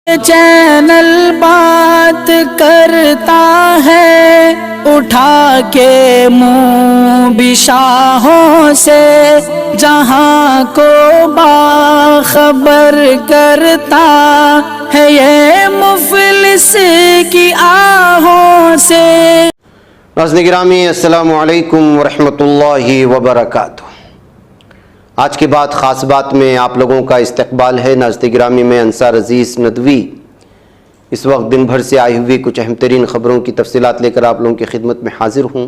Channel بات کرتا ہے اٹھا کے منہ بشاہوں سے، جہاں کو باخبر کرتا ہے یہ مفلس کی آہوں سے۔ ناظرین گرامی، السلام علیکم ورحمۃ اللہ وبرکاتہ۔ آج کی بات خاص بات میں آپ لوگوں کا استقبال ہے۔ ناظرین گرامی، میں انصار عزیز ندوی اس وقت دن بھر سے آئی ہوئی کچھ اہم ترین خبروں کی تفصیلات لے کر آپ لوگوں کی خدمت میں حاضر ہوں۔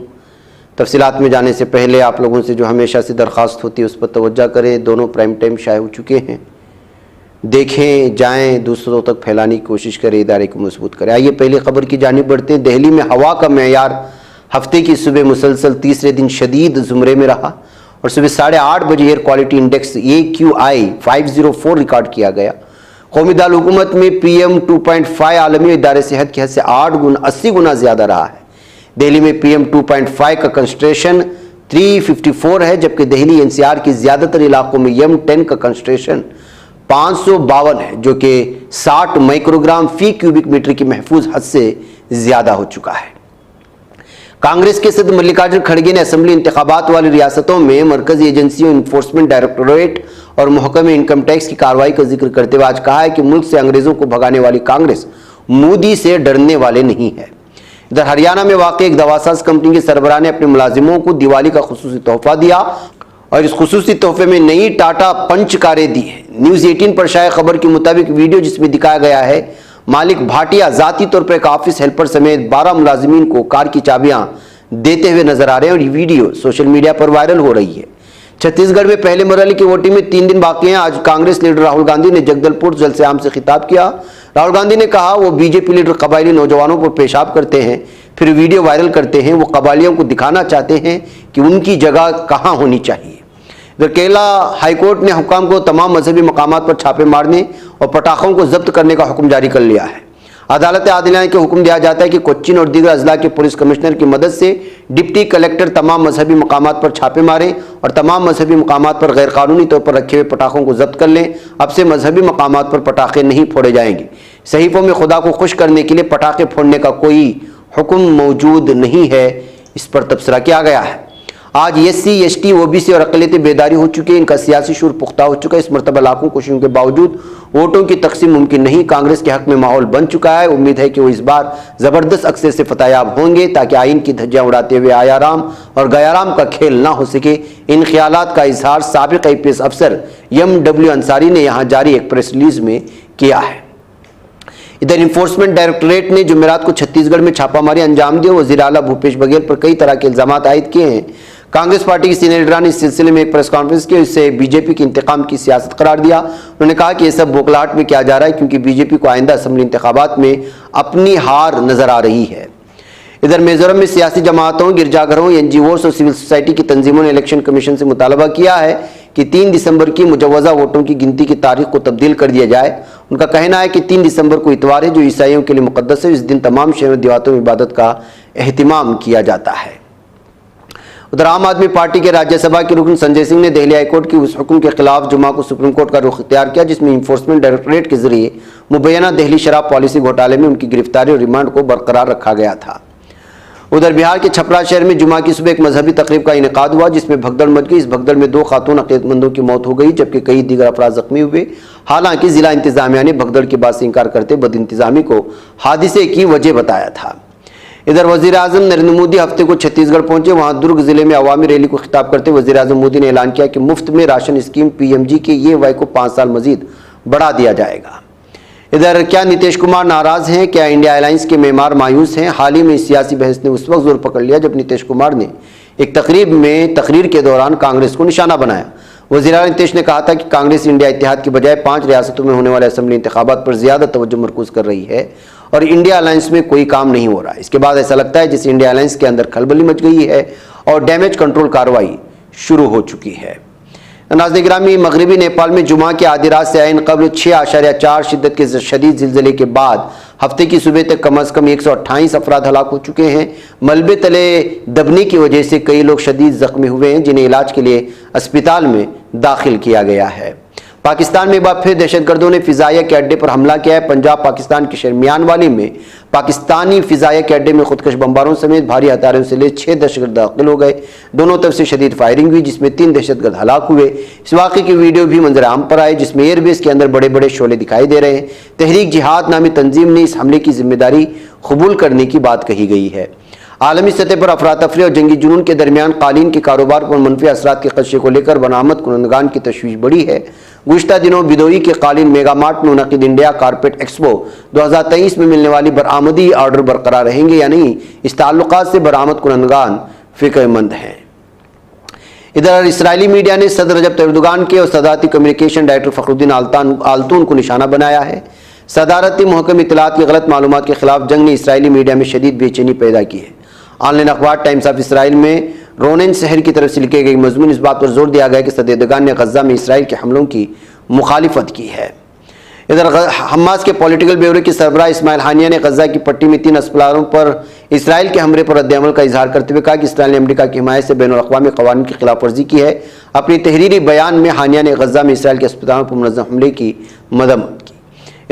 تفصیلات میں جانے سے پہلے آپ لوگوں سے جو ہمیشہ سے درخواست ہوتی ہے اس پر توجہ کریں۔ دونوں پرائم ٹائم شائع ہو چکے ہیں، دیکھیں جائیں، دوسروں تک پھیلانے کی کوشش کریں، ادارے کو مضبوط کریں۔ آئیے پہلی خبر کی جانب بڑھتے ہیں۔ دہلی میں ہوا کا معیار ہفتے کی صبح مسلسل تیسرے دن شدید زمرے میں رہا اور صبح 8:30 بجے air quality index AQI 504 record کیا گیا۔ قومی دارالحکومت میں PM 2.5 عالمی ادارے صحت کی حد سے 80 گنا زیادہ رہا ہے۔ دہلی میں PM 2.5 کا کنسنٹریشن 354 ہے، جبکہ دہلی NCR کی زیادہ تر علاقوں میں M10 کا کنسنٹریشن 552 ہے، جو کہ 60 مائکروگرام فی کیوبک میٹر کی محفوظ حد سے زیادہ ہو چکا ہے۔ کانگریس کے صدر ملکاجن کھڑگے نے اسمبلی انتخابات والی ریاستوں میں مرکزی ایجنسیوں، انفورسمنٹ ڈائریکٹوریٹ اور محکمہ انکم ٹیکس کی کارروائی کا ذکر کرتے ہوئے آج کہا ہے کہ ملک سے انگریزوں کو بھگانے والی کانگریس مودی سے ڈرنے والے نہیں ہے۔ ادھر ہریانہ میں واقع ایک دواساز کمپنی کے سربراہ نے اپنے ملازموں کو دیوالی کا خصوصی تحفہ دیا اور اس خصوصی تحفے میں نئی ٹاٹا پنچ کاریں دی ہیں۔ نیوز 18 پر شائع خبر کے مطابق ویڈیو جس میں دکھایا گیا ہے مالک بھاٹیا ذاتی طور پر ایک آفس ہیلپر سمیت 12 ملازمین کو کار کی چابیاں دیتے ہوئے نظر آ رہے ہیں اور یہ ویڈیو سوشل میڈیا پر وائرل ہو رہی ہے۔ چھتیس گڑھ میں پہلے مرحلے کی ووٹنگ میں 3 دن باقی ہیں۔ آج کانگریس لیڈر راہل گاندھی نے جگدل پور جلسے عام سے خطاب کیا۔ راہل گاندھی نے کہا وہ BJP لیڈر قبائلی نوجوانوں پر پیشاب کرتے ہیں، پھر ویڈیو وائرل کرتے ہیں۔ وہ قبائلیوں کو دکھانا چاہتے ہیں کہ ان کی جگہ کہاں ہونی چاہیے۔ ادھر کیرلا ہائی کورٹ نے حکام کو تمام مذہبی مقامات پر چھاپے مارنے اور پٹاخوں کو ضبط کرنے کا حکم جاری کر لیا ہے۔ عدالت عادلانہ کے حکم دیا جاتا ہے کہ کوچین اور دیگر اضلاع کے پولیس کمشنر کی مدد سے ڈپٹی کلیکٹر تمام مذہبی مقامات پر چھاپے ماریں اور تمام مذہبی مقامات پر غیر قانونی طور پر رکھے ہوئے پٹاخوں کو ضبط کر لیں۔ اب سے مذہبی مقامات پر پٹاخے نہیں پھوڑے جائیں گے۔ صحیفوں میں خدا کو خوش کرنے کے لیے پٹاخے پھوڑنے کا کوئی حکم موجود نہیں ہے، اس پر تبصرہ کیا گیا ہے۔ آج SC ST OBC اور اقلیتیں بیداری ہو چکی ہیں، ان کا سیاسی شعور پختہ ہو چکا ہے۔ اس مرتبہ لاکھوں کوششوں کے باوجود ووٹوں کی تقسیم ممکن نہیں۔ کانگریس کے حق میں ماحول بن چکا ہے۔ امید ہے کہ وہ اس بار زبردست اکثریت سے فتح یاب ہوں گے تاکہ آئین کی دھجیاں اڑاتے ہوئے آیا رام اور گیا رام کا کھیل نہ ہو سکے۔ ان خیالات کا اظہار سابق IPS افسر MW انصاری نے یہاں جاری ایک پریس ریلیز میں کیا ہے۔ ادھر انفورسمنٹ ڈائریکٹوریٹ نے جمعرات کو چھتیس گڑھ میں چھاپہ ماری انجام دی اور وزیر اعلیٰ بھوپیش بگیل پر کئی طرح کے الزامات عائد کیے ہیں۔ کانگریس پارٹی کی سینئر لیڈران نے اس سلسلے میں ایک پریس کانفرنس کی، اسے BJP کی انتقام کی سیاست قرار دیا۔ انہوں نے کہا کہ یہ سب بوکھلاہٹ میں کیا جا رہا ہے کیونکہ BJP کو آئندہ اسمبلی انتخابات میں اپنی ہار نظر آ رہی ہے۔ ادھر میزورم میں سیاسی جماعتوں، گرجا گھروں، NGOs اور سول سوسائٹی کی تنظیموں نے الیکشن کمیشن سے مطالبہ کیا ہے کہ 3 دسمبر کی مجوزہ ووٹوں کی گنتی کی تاریخ کو تبدیل کر دیا جائے۔ ان کا کہنا ہے کہ 3 دسمبر کو اتوار ہے جو عیسائیوں کے لیے مقدس ہے۔ اس دن تمام شہروں و دیہاتوں میں عبادت کا اہتمام کیا جاتا ہے۔ ادھر عام آدمی پارٹی کے راجیہ سبھا کے رکن سنجے سنگھ نے دہلی ہائی کورٹ کے اس حکم کے خلاف جمعہ کو سپریم کورٹ کا رخ اختیار کیا جس میں انفورسمنٹ ڈائریکٹوریٹ کے ذریعے مبینہ دہلی شراب پالیسی گھوٹالے میں ان کی گرفتاری اور ریمانڈ کو برقرار رکھا گیا تھا۔ ادھر بہار کے چھپرا شہر میں جمعہ کی صبح ایک مذہبی تقریب کا انعقاد ہوا جس میں بھگدڑ مچ گئی۔ اس بھگدڑ میں 2 خاتون عقیدت مندوں کی موت ہو گئی جبکہ کئی دیگر افراد زخمی ہوئے۔ حالانکہ ضلع انتظامیہ نے بھگدڑ کی بات سے انکار کرتے بد انتظامی کو حادثے کی وجہ بتایا تھا۔ ادھر وزیر اعظم نریندر مودی ہفتے کو چھتیس گڑھ پہنچے۔ وہاں درگ ضلع میں عوامی ریلی کو خطاب کرتے وزیر اعظم مودی نے اعلان کیا کہ مفت میں راشن اسکیم PMG کے یہ وعدے کو 5 سال مزید بڑھا دیا جائے گا۔ ادھر کیا نتیش کمار ناراض ہیں؟ کیا انڈیا الائنس کے معمار مایوس ہیں؟ حال ہی میں سیاسی بحث نے اس وقت زور پکڑ لیا جب نتیش کمار نے ایک تقریر کے دوران کانگریس کو نشانہ بنایا۔ وزیر اعلیٰ نتیش نے کہا تھا کہ کانگریس انڈیا اتحاد کی بجائے 5 ریاستوں میں ہونے والے اسمبلی انتخابات پر زیادہ توجہ مرکوز کر رہی ہے اور انڈیا الائنس میں کوئی کام نہیں ہو رہا۔ اس کے بعد ایسا لگتا ہے جیسے انڈیا الائنس کے اندر کھلبلی مچ گئی ہے اور ڈیمیج کنٹرول کارروائی شروع ہو چکی ہے۔ ناظرین گرامی، مغربی نیپال میں جمعہ کی آدھی رات سے عین قبل 6.4 شدت کے شدید زلزلے کے بعد ہفتے کی صبح تک کم از کم 128 افراد ہلاک ہو چکے ہیں۔ ملبے تلے دبنے کی وجہ سے کئی لوگ شدید زخمی ہوئے ہیں جنہیں علاج کے لیے اسپتال میں داخل کیا گیا ہے۔ پاکستان میں ایک بار پھر دہشت گردوں نے فضائیہ کے اڈے پر حملہ کیا ہے۔ پنجاب پاکستان کے شہر میان والی میں پاکستانی فضائیہ کے اڈے میں خودکش بمباروں سمیت بھاری ہتھیاروں سے لے 6 دہشت گرد داخل ہو گئے۔ دونوں طرف سے شدید فائرنگ ہوئی جس میں 3 دہشت گرد ہلاک ہوئے۔ اس واقعے کی ویڈیو بھی منظر عام پر آئے جس میں ایئر بیس کے اندر بڑے بڑے شعلے دکھائی دے رہے ہیں۔ تحریک جہاد نامی تنظیم نے اس حملے کی ذمہ داری قبول کرنے کی بات کہی گئی ہے۔ عالمی سطح پر افراتفری اور جنگی جنون کے درمیان قالین کے کاروبار پر منفی اثرات کے خدشے کو لے کر برآمد کنندگان کی تشویش بڑھی ہے۔ گزشتہ دنوں بدوئی کے قالین میگا مارٹ میں منعقد انڈیا کارپیٹ ایکسپو 2023 میں ملنے والی برآمدی آرڈر برقرار رہیں گے یا نہیں، اس تعلقات سے برآمد کنندگان فکر مند ہیں۔ ادھر اسرائیلی میڈیا نے صدر رجب طیب اردوغان کے اور صدارتی کمیونیکیشن ڈائریکٹر فخر الدین آلتون کو نشانہ بنایا ہے۔ صدارتی محکمہ اطلاعات کی غلط معلومات کے خلاف جنگ نے اسرائیلی میڈیا میں شدید بے چینی پیدا کی ہے۔ آن لائن اخبار ٹائمز آف اسرائیل میں رونن سحر کی طرف سے لکھے گئے مضمون اس بات پر زور دیا گیا کہ صدر اردوغان نے غزہ میں اسرائیل کے حملوں کی مخالفت کی ہے۔ ادھر حماس کے پولیٹیکل بیورو کے سربراہ اسماعیل ہانیہ نے غزہ کی پٹی میں 3 اسپتالوں پر اسرائیل کے حملے پر رد عمل کا اظہار کرتے ہوئے کہا کہ اسرائیل نے امریکہ کی حمایت سے بین الاقوامی قوانین کی خلاف ورزی کی ہے۔ اپنی تحریری بیان میں ہانیہ نے غزہ میں اسرائیل کے اسپتالوں پر منظم حملے کی مذمت کی۔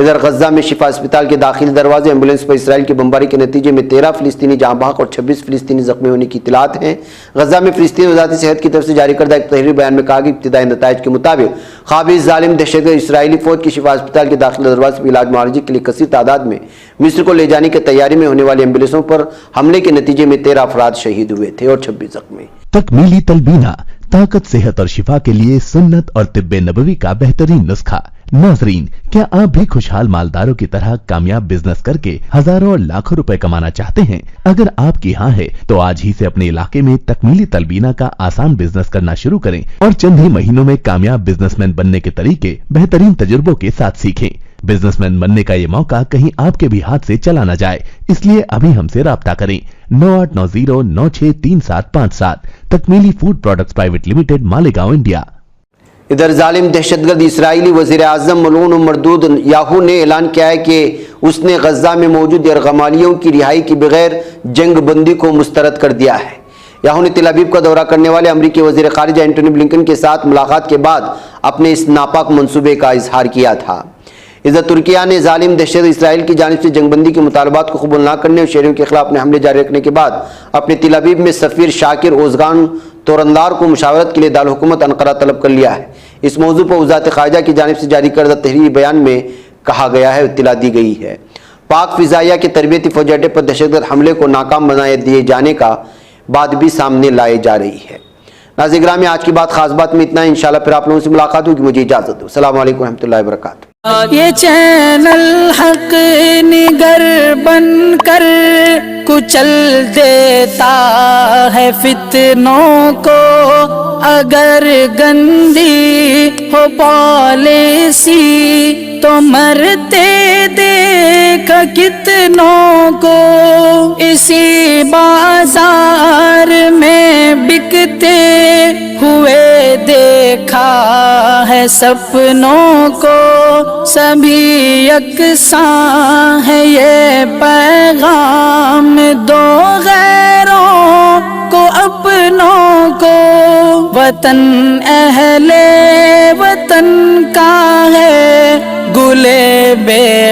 ادھر غزہ میں شفا اسپتال کے داخلی دروازے ایمبولینس پر اسرائیل کی بمباری کے نتیجے میں 13 فلسطینی جاں بحق اور 26 فلسطینی زخمی ہونے کی اطلاعات ہیں۔ غزہ میں فلسطینی وزارت صحت کی طرف سے جاری کردہ ایک تحریری بیان میں کہا کہ ابتدائی نتائج کے مطابق قابض ظالم دہشت گرد اسرائیلی فوج کی شفا اسپتال کے داخلی دروازے پر علاج معالجے کے لیے کثیر تعداد میں مصر کو لے جانے کی تیاری میں ہونے والی ایمبولینسوں پر حملے کے نتیجے میں 13 افراد شہید ہوئے تھے اور 26 زخمی۔ تکمیلی تلبینہ، طاقت، صحت اور شفا کے لیے سنت اور طب نبوی کا بہترین نسخہ۔ ناظرین، کیا آپ بھی خوشحال مالداروں کی طرح کامیاب بزنس کر کے ہزاروں اور لاکھوں روپے کمانا چاہتے ہیں؟ اگر آپ کی ہاں ہے تو آج ہی سے اپنے علاقے میں تکمیلی تلبینہ کا آسان بزنس کرنا شروع کریں اور چند ہی مہینوں میں کامیاب بزنس مین بننے کے طریقے بہترین تجربوں کے ساتھ سیکھیں۔ بزنس مین بننے کا یہ موقع کہیں آپ کے بھی ہاتھ سے چلا نہ جائے، اس لیے ابھی ہم سے رابطہ کریں۔ 9890963757 Takmeeli food products private limited, Malegaon, India. ادھر ظالم دہشت گرد اسرائیلی وزیر اعظم ملعون و مردود یاہو نے اعلان کیا ہے کہ اس نے غزہ میں موجود یرغمالیوں کی رہائی کے بغیر جنگ بندی کو مسترد کر دیا ہے۔ یاہو نے تل ابیب کا دورہ کرنے والے امریکی وزیر خارجہ اینٹونی بلنکن کے ساتھ ملاقات کے بعد اپنے اس ناپاک منصوبے کا اظہار کیا تھا۔ ادھر ترکیہ نے ظالم دہشت اسرائیل کی جانب سے جنگ بندی کے مطالبات کو قبول نہ کرنے اور شہریوں کے خلاف اپنے حملے جاری رکھنے کے بعد اپنے تل ابیب میں سفیر شاکر اوزگان توردار کو مشاورت کے لیے دارالحکومت انقرہ طلب کر لیا ہے۔ اس موضوع پر وزارت خارجہ کی جانب سے جاری کردہ تحریری بیان میں کہا گیا ہے، اطلاع دی گئی ہے۔ پاک فضائیہ کے تربیتی فوجی اڈے پر دہشت گرد حملے کو ناکام بنا دیے جانے کا بات بھی سامنے لائی جا رہی ہے۔ ناظرین گرامی، آج کی بات خاص بات میں اتنا ہے۔ انشاءاللہ پھر آپ لوگوں سے ملاقات ہوگی، مجھے اجازت دو۔ السلام علیکم ورحمۃ اللہ وبرکاتہ۔ یہ چینل حق نگر بن کر کچل دیتا ہے فتنوں کو، اگر گندی ہو پالیسی تو مرتے دیکھ کتنوں کو، اسی بازار میں بکتے ہوئے دیکھا ہے سپنوں کو، سبھی یکساں ہے یہ پیغام دو غیروں کو اپنوں کو، وطن اہل وطن کا ہے گلے بے